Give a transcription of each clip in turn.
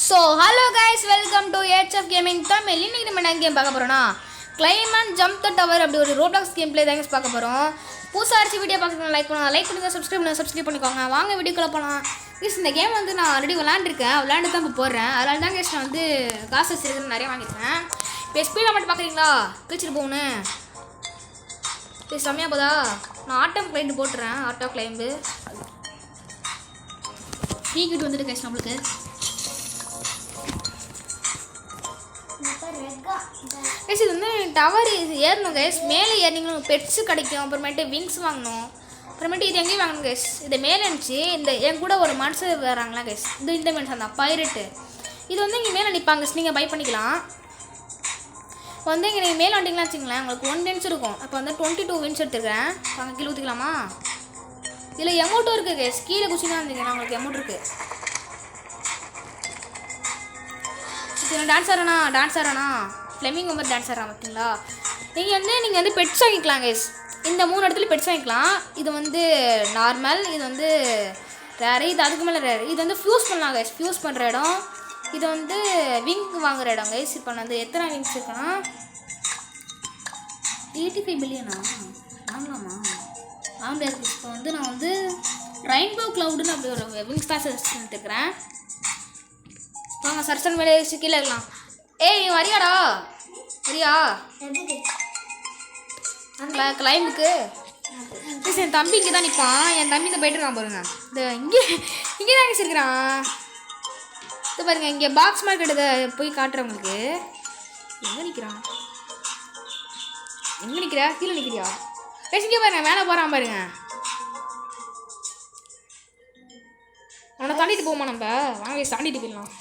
So hello guys, welcome to HF gaming Tamil. இன்றைக்கி நம்ம என்ன கேம் பார்க்க போகிறோன்னா claim and jump the tower அப்படி ஒரு ரோப்ளாக்ஸ் கேம் பிளே தாங்க பார்க்க போகிறோம். புதுசாக அடிச்சு வீடியோ பார்க்கணும், லைக் பண்ணுங்கள், சப்ஸ்கிரைப் பண்ணிக்கோங்க. வாங்க வீடியோக்குள்ளே போகலாம். ப்ளீஸ் இந்த கேம் வந்து நான் ஆல்ரெடி விளாண்டு தான் இப்போ போடுறேன். அதனால தான் கேஸ் நான் வந்து காசு வச்சுருக்குன்னு நிறைய வாங்கியிருக்கேன். இப்போ ஸ்பீடாக மட்டும் பார்க்குறீங்களா? கிழிச்சிட்டு போகணும். இப்போ செம்மையாக போதா? நான் ஆட்டோ கிளைம்பு போட்டுறேன். ஆட்டோ கிளைம்பு டீக்கிட்டு வந்துட்டு கேஸ் நம்மளுக்கு கைஸ். இது வந்து டவர் ஏறணும் கைஸ். மேலே ஏறினீங்களும் பெட்ஸு கிடைக்கும். அப்புறமேட்டு விங்ஸ் வாங்கணும். அப்புறமேட்டு இது எங்கேயும் வாங்கணும் கைஸ். இது மேலே இருந்துச்சு. இந்த என் கூட ஒரு மனுஷன் வராங்களா கைஸ். இந்த மனுஷன் தான் பைரட்டு. இது வந்து இங்கே மேலே நிற்பாங்க. நீங்கள் பை பண்ணிக்கலாம். இப்போ வந்து இங்கே நீங்கள் மேலே வண்டிங்களா வச்சுங்களேன், உங்களுக்கு 1 வின்ஸ் இருக்கும். அப்போ வந்து 22 வின்ஸ் எடுத்துருக்கேன். அங்கே கீழே ஊற்றிக்கலாமா? இதில் எமௌண்ட்டும் இருக்குது கைஸ். கீழே குச்சினா இருந்தீங்கன்னா உங்களுக்கு எமௌண்ட் இருக்குது. டான்ஸ் ஆடுறேண்ணா ஃப்ளெமிங் மாதிரி டான்ஸ் ஆடுறான் பார்த்தீங்களா? நீங்கள் வந்து பெட்ஸ் வாங்கிக்கலாம் கைஸ். இந்த 3 இடத்துல பெட்ஸ் வாங்கிக்கலாம். இது வந்து நார்மல், இது வந்து ரேரு, இது அதுக்கு மேலே ரேரு. இது வந்து ஃபியூஸ் பண்ணலாம் கைஸ். ஃபியூஸ் பண்ணுற இடம். இது வந்து விங் வாங்குகிற இடம் கைஸ். இப்போ வந்து எத்தனை விங்ஸ் இருக்குன்னா 85 பில்லியனா வாங்கலாமா? வாங்க இருக்குது. இப்போ வந்து நான் வந்து ரெயின்போ க்ளவுடுன்னு அப்படி ஒரு விங்ஸ் தான் எடுத்துக்கிறேன். வாங்க சர்சன் மேலே கீழே இருக்கலாம். ஏய் வரியாடா? வரியா கிளைம்புக்கு? என் தம்பி இங்கே தான் நிற்பான். என் தம்பி இந்த போய்ட்டு இருக்கான் பாருங்க. இந்த இங்கே தான் வச்சுருக்கிறான். இது பாருங்க, இங்கே பாக்ஸ் மார்க்கெட்டு போய் காட்டுறவங்களுக்கு. எங்கே நிற்கிறான்? எங்கே நிற்கிற? கீழே நிற்கிறியா? இங்கே பாருங்க, மேலே போகிறான் பாருங்க. அவனை தாண்டிட்டு போமா நம்ம? வாங்க தாண்டிட்டு போயிடலாம்.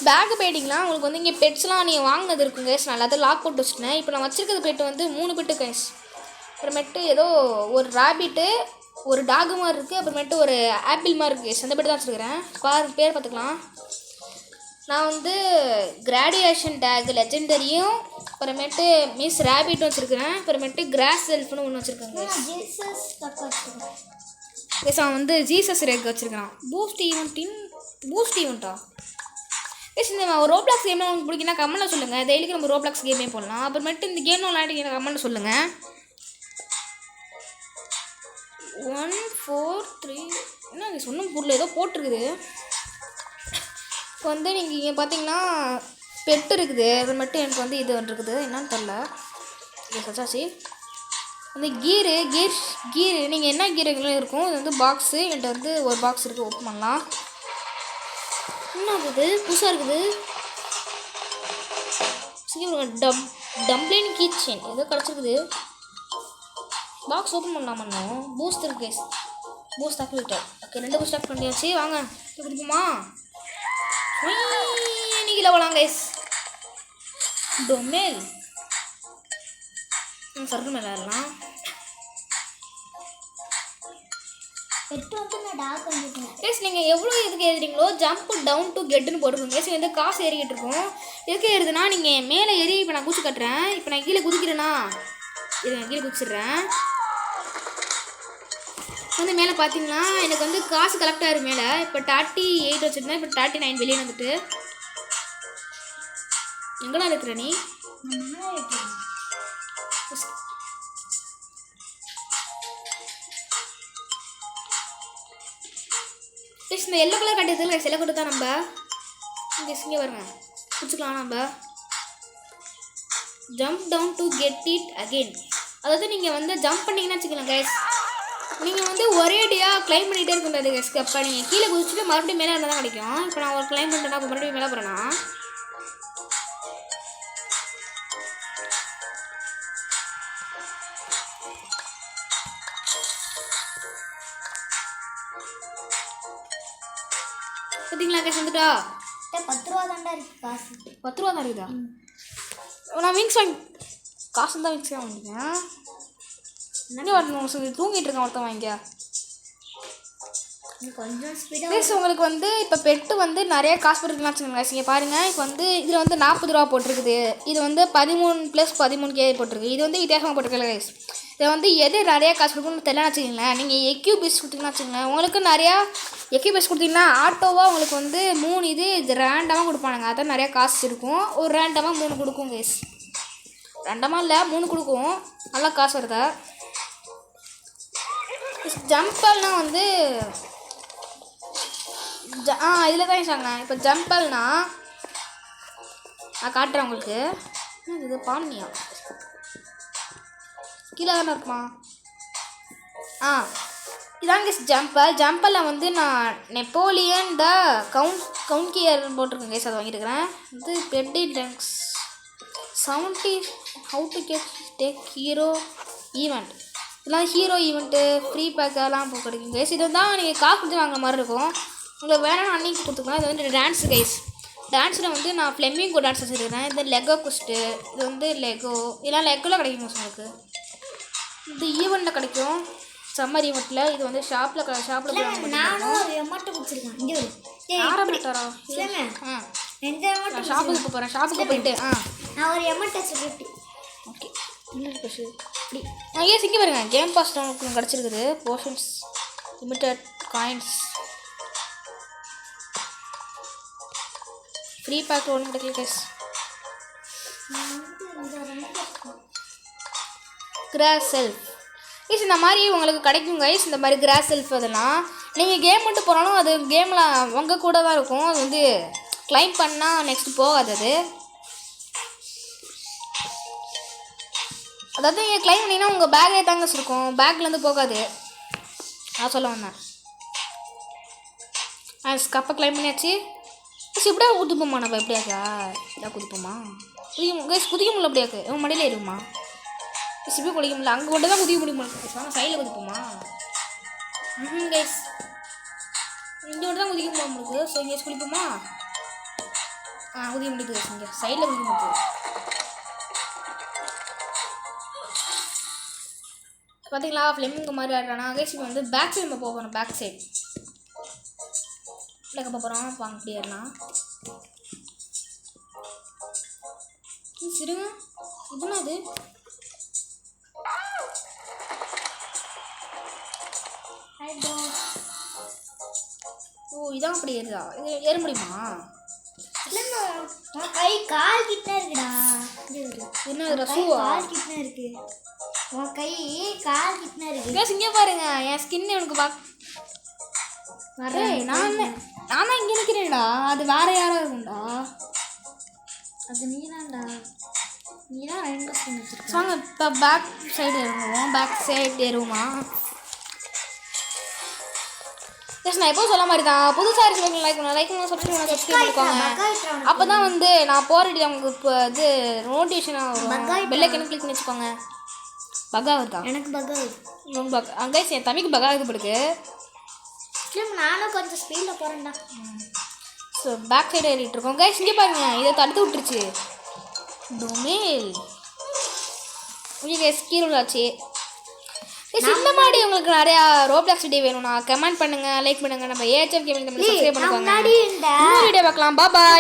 பேக்கு போயிட்டிங்களா? உங்களுக்கு வந்து இங்கே பெட்ஸ்லாம் நீங்கள் வாங்கினது இருக்குங்க. நான் எல்லாத்தையும் லாக் போட்டு வச்சுட்டேன். இப்போ நான் வச்சுருக்கிறது பெட்டு வந்து 3 பெட்டு கைஸ். அப்புறமேட்டு ஏதோ ஒரு ராபிட்டு, ஒரு டாகு மாதிரி இருக்குது. அப்புறமேட்டு ஒரு ஆப்பிள் மாதிரி இருக்குது. அந்த பெட்டு தான் வச்சுருக்கிறேன். பேர் பார்த்துக்கலாம். நான் வந்து கிராடியேஷன் டேக் லெஜெண்டரியும், அப்புறமேட்டு மிஸ் ரேபிட்டும் வச்சுருக்கிறேன். அப்புறமேட்டு கிராஸ் செல்ஃப்னு ஒன்று வச்சுருக்கேங்க கைஸ். அவன் வந்து ஜீசஸ் ரேக் வச்சுருக்கான். பூஸ்ட் ஈவெண்ட்டா கைஸ்? இந்த ரோப்ளாக்ஸ் கேம் உங்களுக்கு பிடிக்குன்னா கமெண்ட்டில் சொல்லுங்கள். டெய்லிக்கு நம்ம ரோப்ளாக்ஸ் கேமே போடலாம். அப்புறமேட்டு இந்த கேம் விளையாடிங்க கமெண்ட்டில் சொல்லுங்கள். 1 4 3 என்ன இது சொன்ன பொருள் ஏதோ போட்டிருக்குது. இப்போ வந்து நீங்கள் இங்கே பார்த்தீங்கன்னா பெட்டு இருக்குது. அப்புறமேட்டு எனக்கு வந்து இது இருக்குது என்னன்னு தெரில. இது சச்சாச்சு அந்த கீரு நீங்கள் என்ன கீருங்களும் இருக்கும். இது வந்து பாக்ஸு. என்கிட்ட வந்து ஒரு பாக்ஸ் இருக்குது. ஓப்பன் பண்ணலாம். என்ன இருக்குது புதுசாக இருக்குது. டம்ப்ளின் கிச்சன் ஏதோ கிடச்சிருக்குது. பாக்ஸ் ஓப்பன் பண்ணலாமா? பூஸ்ட் இருக்கு guys. Boost activator. Okay, 2 boost act பண்ணியாச்சு. வாங்க கொடுக்குமா? நீங்கள போகலாம் கேஸ். டொமேல் சர்க்கிள் மேலே ஏறலாம். கேஸ் நீங்கள் எவ்வளோ இதுக்கு ஏறுறீங்களோ ஜம்ப் டவுன் டு கெட்டுன்னு போட்டுருக்கோங்க கேஸ். வந்து காசு ஏறிக்கிட்டு இருக்கும். எதுக்கு ஏறுதுன்னா நீங்கள் மேலே ஏறி இப்போ நான் குச்சி கட்டுறேன். இப்போ நான் கீழே குதிக்கிறேன்னா கீழே குதிச்சிடுறேன். வந்து மேலே பார்த்தீங்கன்னா எனக்கு வந்து காசு கலெக்ட் ஆகிரும் மேலே. இப்போ 38 வச்சுருந்தேன். இப்போ 39 வெளியே வந்துட்டு. எங்கெல்லாம் இருக்கிற நீ? இந்த எல்லோ கலர் கட்டியதில் சில கொடுத்தா நம்ம இங்கே வருங்க பிடிச்சிக்கலாம். நம்ம jump down to get it again. அதாவது நீங்கள் வந்து ஜம்ப் பண்ணிங்கன்னா வச்சுக்கலாம் கைஸ். நீங்கள் வந்து ஒரேடியாக கிளைம் பண்ணிகிட்டே இருக்கின்றது கைஸ். அப்போ நீங்கள் கீழே குதிச்சுட்டு மறுபடியும் மேலே இருந்தால் தான் கிடைக்கும். இப்போ நான் ஒரு கிளைம் பண்ணுறேன்னா அப்போ மறுபடியும் மேலே போகிறேன்னா பார்த்தீங்களா கேஸ் வந்துட்டா? 10 ரூபா தாண்டா இருக்குது காசு. 10 ரூபா தான் இருக்குதா? நான் விங்ஸ் வாங்கி காசு தான் விங்ஸ் வாங்கிட்டேன். என்ன வரணும் சொல்லி தூங்கிட்டு இருக்கேன். ஒருத்தன் வாங்கிக்க கொஞ்சம் ஸ்பீடாக கேஸ். உங்களுக்கு வந்து இப்போ பெட்டு வந்து நிறைய காசு போட்டுருக்கலாம் வச்சுக்கோங்க கேஸ். இங்கே பாருங்கள், இப்போ வந்து இதில் வந்து 40 ரூபா போட்டிருக்குது. இது வந்து 13 + 13K போட்டிருக்கு. இது வந்து வித்தியாசமாக போட்டிருக்கல கேஸ். இதை வந்து எது நிறையா காசு கொடுக்கணும்னு தெரியலன்னு வச்சுக்கோங்களேன். நீங்கள் எக்யூ பேஸ் கொடுத்தீங்கன்னா வச்சுக்கோங்களேன், உங்களுக்கு நிறையா எக்யூ பேஸ் கொடுத்தீங்கன்னா ஆட்டோவாக உங்களுக்கு வந்து 3 இது ரேண்டமாக கொடுப்பானுங்க. அதான் நிறையா காசு இருக்கும். ஒரு ரேண்டமாக 3 கொடுக்கும் கைஸ். ரேண்டமாக இல்லை 3 கொடுக்கும். நல்லா காசு வருதா. ஜம்பல்னால் வந்து இதில் தான் சொன்னேன். இப்போ ஜம்பல்னா நான் காட்டுறேன் உங்களுக்கு. இது பாம்னியா கீழே தானே இருக்குமா? இதாங்க ஜம்பலில் வந்து நான் நெப்போலியன் த கவுன்கியர் போட்டிருக்கேன் கேஸ். அதை வாங்கியிருக்கிறேன். இது பெட்டி Trunks 70 how to take hero event. இதெல்லாம் ஹீரோ ஈவெண்ட்டு ஃப்ரீ பேக்கெல்லாம் இப்போ கிடைக்கும் கேஸ். இது தான் நீங்கள் காசு கொடுத்து வாங்குற மாதிரி இருக்கும். உங்களுக்கு வேணாலும் அன்னைக்கு கொடுத்துக்கலாம். இது வந்து டான்ஸு கைஸ். டான்ஸில் வந்து நான் ஃப்ளெமிங்கோ டான்ஸ் வச்சுருக்கிறேன். இது லெகோ குஸ்ட்டு, இது வந்து லெகோ, இதெல்லாம் லெகோவில் கிடைக்கும் உங்களுக்கு. இது ஈவெண்ட்டில் கிடைக்கும், சம்மர் ஈவெண்ட்டில். இது வந்து ஷாப்பில் நானும் ஒரு எமௌண்ட் கொடுத்துருக்கேன். இங்கே ஆரம்பிட்டாரா? ஷாப்புக்கு போகிறேன். ஷாப்புக்கு போயிட்டு நான் ஒரு எமௌண்ட்டை சொல்லிட்டு ஓகே. இப்படி ஏன் சிங்க பாருங்க. கேம் பாஸ் உங்களுக்கு கிடச்சிருக்குது. Portions limited coins free pack ஒன்று கிடைக்கல கேஸ். கிராஸ் செல்ஃப் கைஸ் இந்த மாதிரி உங்களுக்கு கிடைக்கும் கைஸ். இந்த மாதிரி கிராஸ் செல்ஃப் அதெல்லாம் நீங்கள் கேம் மட்டும் போனாலும் அது கேமில் உங்கள் கூட தான் இருக்கும். அது வந்து கிளைம் பண்ணால் நெக்ஸ்ட் போகாது. அதாவது நீங்கள் கிளைம் பண்ணிங்கன்னா உங்கள் பேக்கே தாங்க இருக்கும், பேக்லேருந்து போகாது. நான் சொல்ல வந்தேன். கப்பை கிளைம் பண்ணியாச்சு. இப்படியா குதிப்போமா? நம்ம எப்படியாக்கா இதாக குதிப்போமா? குதிக்க முடியல. அப்படியாக்கு இவன் மடியில் ஏறுமா? இப்படி குடிக்க முடியல. அங்கே மட்டும் தான் குதிக்க முடியுமா? ஆனால் சைடில் குதிப்போமா? கைஸ் இங்கே மட்டும் தான் குதிக்க முடியும் உங்களுக்கு. ஸோ இங்கே குளிப்போமா? குதிக்க முடியுது கைஸ். இங்கே சைடில் குதிக்க முடியுது. பார்த்தீங்களா ஃப்ளெமிங்கோ மாதிரி ஆடுறானா கைஸ். இப்போ வந்து பேக் சைடு நம்ம போகணும். பேக் சைடு இல்லைக்க போகிறோம். வாங்க இப்படி ஏறலாம். சிறுங்க இதுனா அது இதான் அப்படி ஏறுதா? இது ஏற முடியுமா? கை கால் கிட்ட இருக்குடா. என்ன ரசூவா? கால் கிட்ட இருக்கு. உன் கை கால் கிட்ட இருக்கு. இங்கே பாருங்க என் ஸ்கின் எனக்கு நானா இங்கே நிற்கிறேன்டா. அது வேற யாரோ இருக்கும்டா. அது நீதான்டா. நீதான் 2 ஸ்கின் வச்சிருக்க. வாங்க இப்போ பேக் சைடு ஏறுவோம். பேக் சைடு ஏறுவோமா? நான் எப்போ சொல்ல மாதிரி தான் புதுசாக இருக்கிறவங்க லைக் பண்ணணும், சப்ஸ்கிரைப் பண்ணிக்கோங்க. அப்போ தான் வந்து நான் போராடி அவங்களுக்கு இப்போ இது நோட்டிஃபிகேஷனாக வரும். பெல்லைக்கன்னு கிளிக் பண்ணி வச்சுக்கோங்க. பகா வருதா? எனக்கு பகா வருது. அங்கே என் தம்பிக்கு பகா இது படுக்கு. நானும் கொஞ்சம் ஸ்பீடில் போகிறேன்டா. ஸோ பேக் சைடு ஏறிட்டு இருக்கோம் கைஸ். இங்கே பாருங்க இதை தடுத்து விட்டுருச்சு. டொமேல் ஓகே கைஸ் கீழே ஆச்சு. இந்த மாதிரி உங்களுக்கு நிறையா ரோப்ளாக்ஸ் வீடியோ வேணும்னா கமெண்ட் பண்ணுங்கள், லைக் பண்ணுங்கள். நம்ம ஏஹெச்எஃப் கேமிங் சப்ஸ்கிரைப் பண்ணிக்கோங்க. வீடியோ பார்க்கலாம். பாய்.